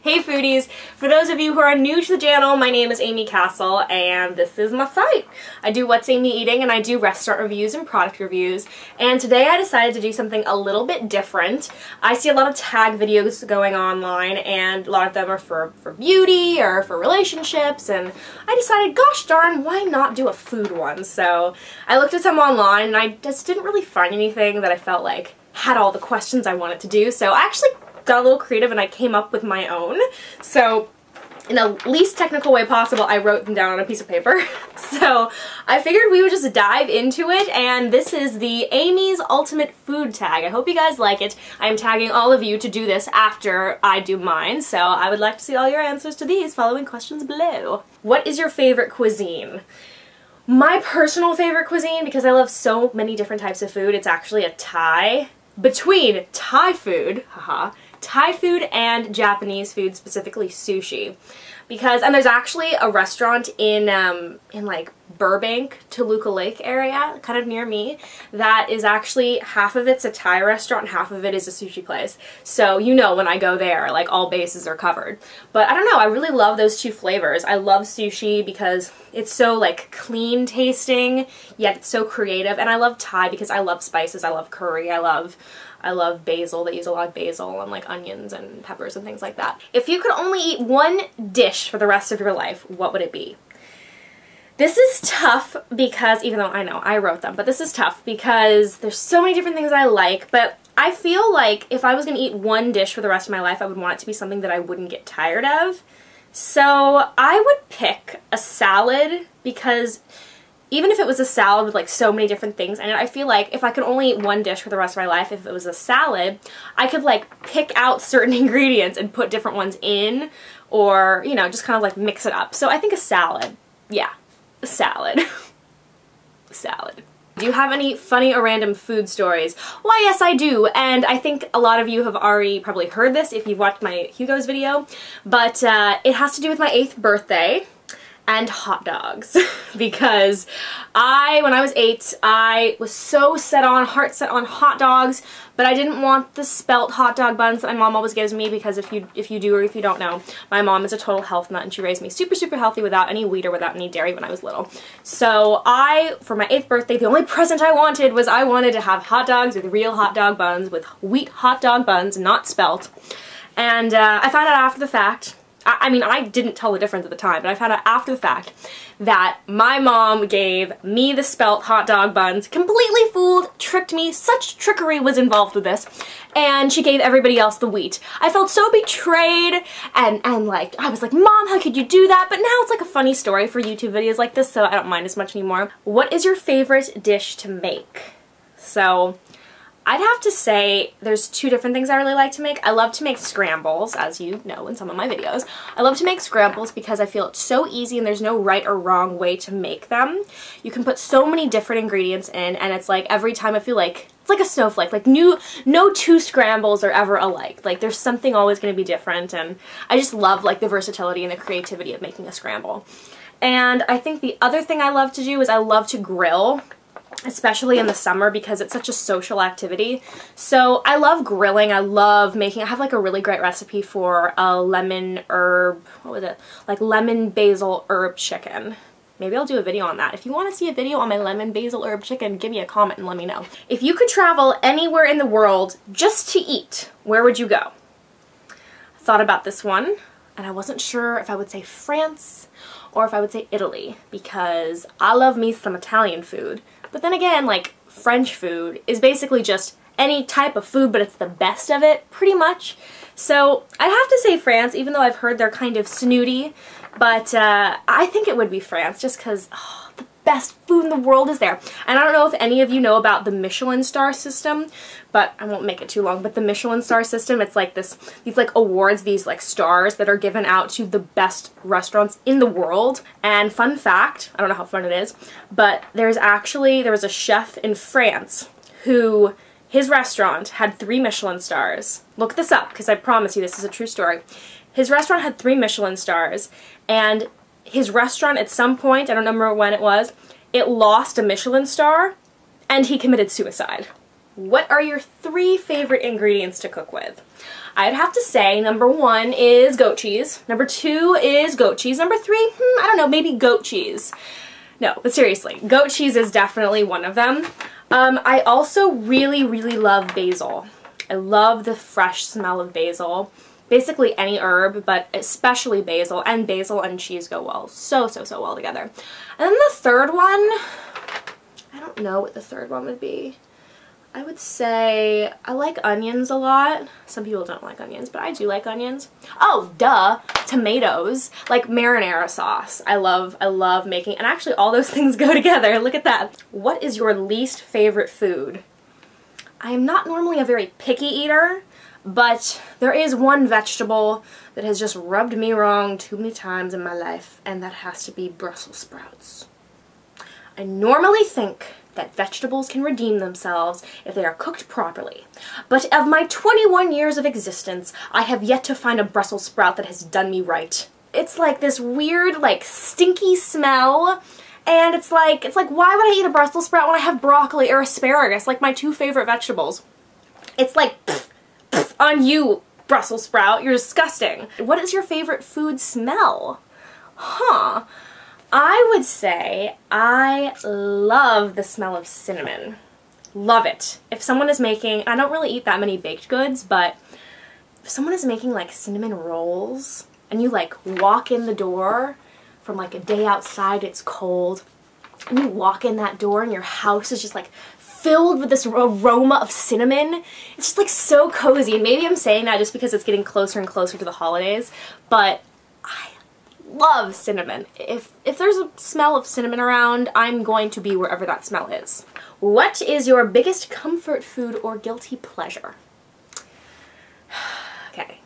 Hey foodies! For those of you who are new to the channel, my name is Amy Castle and this is my site. I do What's Amy Eating and I do restaurant reviews and product reviews, and today I decided to do something a little bit different. I see a lot of tag videos going online and a lot of them are for beauty or for relationships, and I decided, gosh darn, why not do a food one? So I looked at some online and I just didn't really find anything that I felt like had all the questions I wanted to do, so I actually got a little creative and I came up with my own. So in the least technical way possible, I wrote them down on a piece of paper. So I figured we would just dive into it, and this is the Amy's Ultimate Food Tag. I hope you guys like it. I'm tagging all of you to do this after I do mine, so I would like to see all your answers to these following questions below. What is your favorite cuisine? My personal favorite cuisine, because I love so many different types of food, it's actually a tie between Thai food, Thai food and Japanese food, specifically sushi. And there's actually a restaurant in like Burbank, Toluca Lake area, kind of near me, that is actually half of it's a Thai restaurant and half of it is a sushi place. So you know when I go there, like all bases are covered. But I don't know, I really love those two flavors. I love sushi because it's so like clean tasting, yet it's so creative. And I love Thai because I love spices, I love curry, I love basil. They use a lot of basil and like onions and peppers and things like that. If you could only eat one dish for the rest of your life, what would it be? This is tough because, even though I know I wrote them, but this is tough because there's so many different things I like, but I feel like if I was going to eat one dish for the rest of my life, I would want it to be something that I wouldn't get tired of. So I would pick a salad, because even if it was a salad with like so many different things in it, I feel like if I could only eat one dish for the rest of my life, if it was a salad, I could like pick out certain ingredients and put different ones in, or, you know, just kind of like mix it up. So I think a salad. Yeah, a salad. Salad. Do you have any funny or random food stories? Why, yes, I do, and I think a lot of you have already probably heard this if you've watched my Hugo's video, but it has to do with my 8th birthday and hot dogs. Because when I was 8, I was so heart set on hot dogs, but I didn't want the spelt hot dog buns that my mom always gives me, because if you do or if you don't know, my mom is a total health nut and she raised me super, super healthy without any wheat or without any dairy when I was little. So for my 8th birthday, the only present I wanted was I wanted to have hot dogs with real hot dog buns, with wheat hot dog buns, not spelt. And I found out after the fact, I mean, I didn't tell the difference at the time, but I found out after the fact that my mom gave me the spelt hot dog buns, completely fooled, tricked me, such trickery was involved with this, and she gave everybody else the wheat. I felt so betrayed, and like, I was like, Mom, how could you do that? But now it's like a funny story for YouTube videos like this, so I don't mind as much anymore. What is your favorite dish to make? So I'd have to say there's two different things I really like to make. I love to make scrambles, as you know in some of my videos. I love to make scrambles because I feel it's so easy and there's no right or wrong way to make them. You can put so many different ingredients in, and it's like every time I feel like it's like a snowflake. Like no two scrambles are ever alike. Like there's something always going to be different, and I just love like the versatility and the creativity of making a scramble. And I think the other thing I love to do is I love to grill, especially in the summer because it's such a social activity. So I love grilling, I love making, I have like a really great recipe for a lemon herb, what was it? Like lemon basil herb chicken. Maybe I'll do a video on that. If you want to see a video on my lemon basil herb chicken, give me a comment and let me know. If you could travel anywhere in the world just to eat, where would you go? I thought about this one, and I wasn't sure if I would say France or if I would say Italy, because I love me some Italian food. But then again, like, French food is basically just any type of food, but it's the best of it, pretty much. So I'd have to say France, even though I've heard they're kind of snooty, but I think it would be France, just because the best food in the world is there. And I don't know if any of you know about the Michelin star system, but I won't make it too long, but the Michelin star system, it's like these like awards, these like stars that are given out to the best restaurants in the world. And fun fact, I don't know how fun it is, but there was a chef in France who, his restaurant had 3 Michelin stars. Look this up, because I promise you this is a true story. His restaurant had 3 Michelin stars, and his restaurant at some point, I don't remember when it was, it lost a Michelin star, and he committed suicide. What are your 3 favorite ingredients to cook with? I'd have to say number 1 is goat cheese, number 2 is goat cheese, number 3, I don't know, maybe goat cheese. No, but seriously, goat cheese is definitely one of them. I also really love basil. I love the fresh smell of basil. Basically any herb, but especially basil, and basil and cheese go well. So well together. And then the third one, I don't know what the third one would be. I would say I like onions a lot. Some people don't like onions, but I do like onions. Oh, duh, tomatoes, like marinara sauce. I love making, and actually all those things go together. Look at that. What is your least favorite food? I am not normally a very picky eater, but there is one vegetable that has just rubbed me wrong too many times in my life, and that has to be Brussels sprouts. I normally think that vegetables can redeem themselves if they are cooked properly. But of my 21 years of existence, I have yet to find a Brussels sprout that has done me right. It's like this weird, like, stinky smell, and it's like, why would I eat a Brussels sprout when I have broccoli or asparagus, like my 2 favorite vegetables? It's like, pff, on you, Brussels sprout, you're disgusting. What is your favorite food smell? Huh. I would say I love the smell of cinnamon. Love it. If someone is making, I don't really eat that many baked goods, but if someone is making like cinnamon rolls and you like walk in the door from like a day outside, it's cold, and you walk in that door and your house is just like filled with this aroma of cinnamon. It's just like so cozy. And maybe I'm saying that just because it's getting closer and closer to the holidays, but I love cinnamon. If there's a smell of cinnamon around, I'm going to be wherever that smell is. What is your biggest comfort food or guilty pleasure? Okay,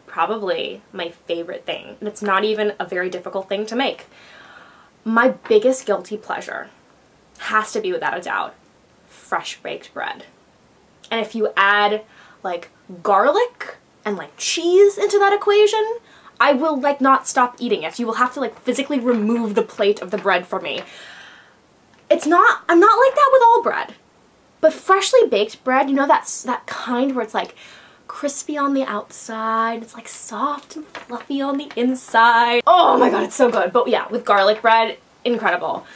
probably my favorite thing, and it's not even a very difficult thing to make. My biggest guilty pleasure has to be, without a doubt, fresh baked bread. And if you add like garlic and like cheese into that equation, I will like not stop eating it. You will have to like physically remove the plate of the bread from me. I'm not like that with all bread. But freshly baked bread, you know, that's that kind where it's like crispy on the outside, it's like soft and fluffy on the inside. Oh my god, it's so good. But yeah, with garlic bread, incredible.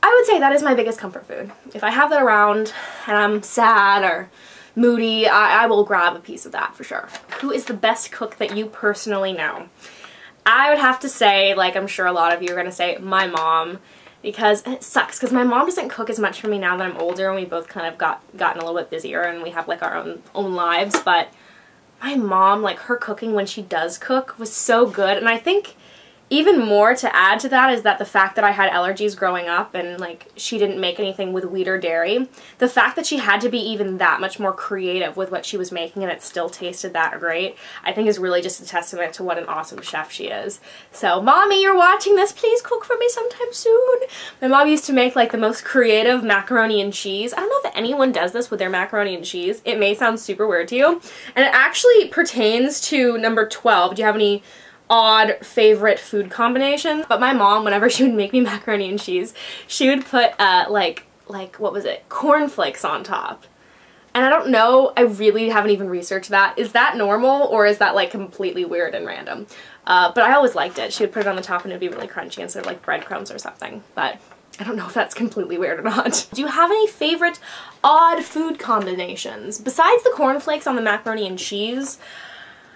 I would say that is my biggest comfort food. If I have that around and I'm sad or moody, I will grab a piece of that for sure. Who is the best cook that you personally know? I would have to say, like I'm sure a lot of you are going to say, my mom, because it sucks because my mom doesn't cook as much for me now that I'm older, and we both kind of gotten a little bit busier and we have like our own lives. But my mom, like her cooking when she does cook was so good, and I think even more to add to that is that the fact that I had allergies growing up and like she didn't make anything with wheat or dairy, the fact that she had to be even that much more creative with what she was making and it still tasted that great, I think is really just a testament to what an awesome chef she is. So Mommy, you're watching this, please cook for me sometime soon. My mom used to make like the most creative macaroni and cheese. I don't know if anyone does this with their macaroni and cheese. It may sound super weird to you, and it actually pertains to number 12. Do you have any odd favorite food combination? But my mom, whenever she would make me macaroni and cheese, she would put like what was it, cornflakes on top. And I don't know, I really haven't even researched that. Is that normal, or is that like completely weird and random? But I always liked it. She would put it on the top and it would be really crunchy instead of like breadcrumbs or something. But I don't know if that's completely weird or not. Do you have any favorite odd food combinations? Besides the cornflakes on the macaroni and cheese,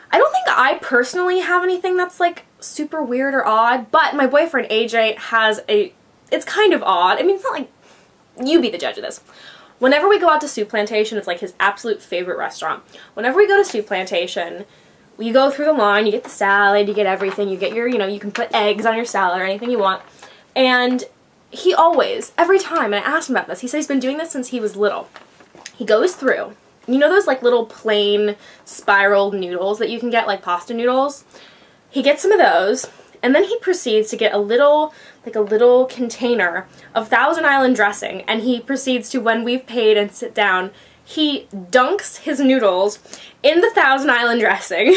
I don't think I personally have anything that's like super weird or odd, but my boyfriend AJ has it's kind of odd. I mean, it's not like, you be the judge of this. Whenever we go out to Soup Plantation, it's like his absolute favorite restaurant. Whenever we go to Soup Plantation, you go through the line, you get the salad, you get everything, you get your, you know, you can put eggs on your salad or anything you want. And he always, every time, and I asked him about this, he said he's been doing this since he was little. He goes through, you know those like little plain spiraled noodles that you can get, like pasta noodles? He gets some of those, and then he proceeds to get a little container of Thousand Island dressing, and he proceeds to, when we've paid and sit down, he dunks his noodles in the Thousand Island dressing.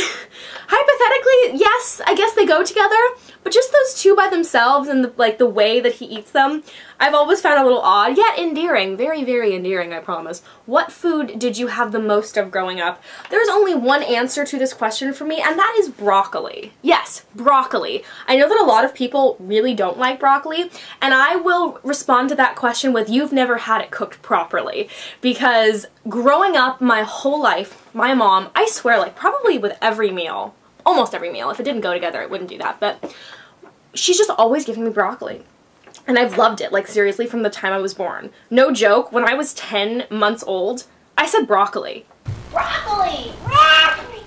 Hypothetically, yes, I guess they go together, but just those two by themselves and the way that he eats them, I've always found a little odd, yet endearing. Very, very endearing, I promise. What food did you have the most of growing up? There's only one answer to this question for me, and that is broccoli. Yes, broccoli. I know that a lot of people really don't like broccoli, and I will respond to that question with, you've never had it cooked properly. Because growing up my whole life, my mom, I swear, like probably with every meal, almost every meal, if it didn't go together it wouldn't do that, but she's just always giving me broccoli. And I've loved it, like seriously, from the time I was born. No joke, when I was 10 months old, I said broccoli. Broccoli! Broccoli!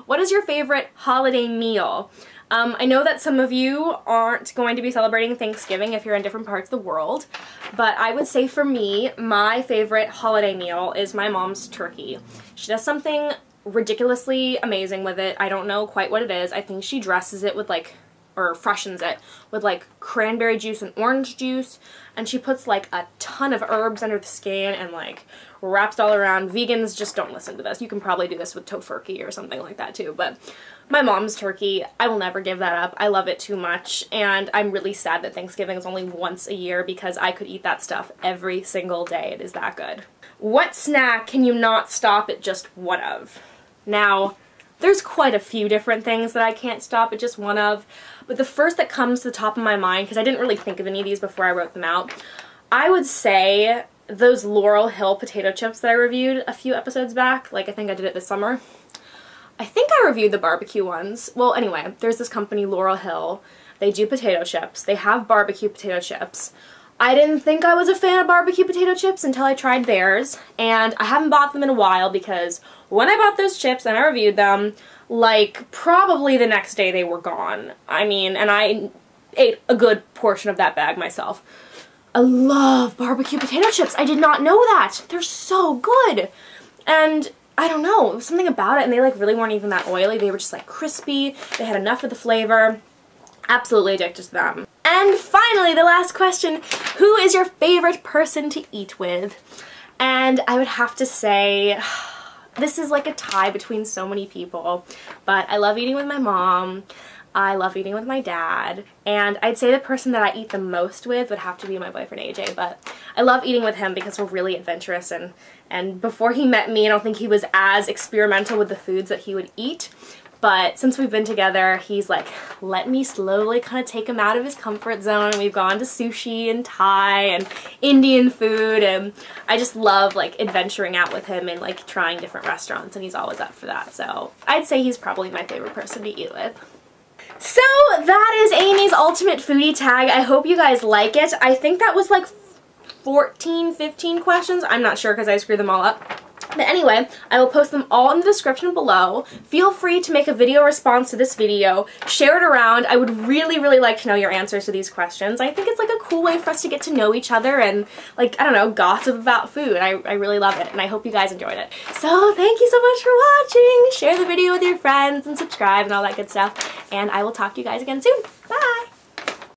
What is your favorite holiday meal? I know that some of you aren't going to be celebrating Thanksgiving if you're in different parts of the world, but I would say for me, my favorite holiday meal is my mom's turkey. She does something ridiculously amazing with it. I don't know quite what it is. I think she dresses it with or freshens it with cranberry juice and orange juice, and she puts a ton of herbs under the skin and wraps it all around. Vegans, just don't listen to this. You can probably do this with tofurkey or something like that too, but my mom's turkey, I will never give that up. I love it too much, and I'm really sad that Thanksgiving is only once a year because I could eat that stuff every single day. It is that good. What snack can you not stop at just one of? Now, there's quite a few different things that I can't stop at just one of, but the first that comes to the top of my mind, because I didn't really think of any of these before I wrote them out, I would say those Laurel Hill potato chips that I reviewed a few episodes back. I think I did it this summer. I think I reviewed the barbecue ones. Well, anyway, there's this company, Laurel Hill. They do potato chips. They have barbecue potato chips. I didn't think I was a fan of barbecue potato chips until I tried theirs, and I haven't bought them in a while because when I bought those chips and I reviewed them, probably the next day they were gone. I mean, and I ate a good portion of that bag myself. I love barbecue potato chips. I did not know that. They're so good. And I don't know, it was something about it, and they really weren't even that oily. They were just crispy. They had enough of the flavor. Absolutely addicted to them. And finally, the last question, who is your favorite person to eat with? And I would have to say, this is a tie between so many people, but I love eating with my mom. I love eating with my dad, and I'd say the person that I eat the most with would have to be my boyfriend AJ, but I love eating with him because we're really adventurous, and before he met me, I don't think he was as experimental with the foods that he would eat, but since we've been together, he's let me slowly kind of take him out of his comfort zone, and we've gone to sushi and Thai and Indian food, and I just love adventuring out with him and trying different restaurants, and he's always up for that, so I'd say he's probably my favorite person to eat with. So that is Amy's ultimate foodie tag. I hope you guys like it. I think that was 14, 15 questions. I'm not sure because I screwed them all up. But anyway, I will post them all in the description below. Feel free to make a video response to this video. Share it around. I would really, really like to know your answers to these questions. I think it's a cool way for us to get to know each other and I don't know, gossip about food. I really love it, and I hope you guys enjoyed it. So thank you so much for watching. Share the video with your friends and subscribe and all that good stuff. And I will talk to you guys again soon. Bye!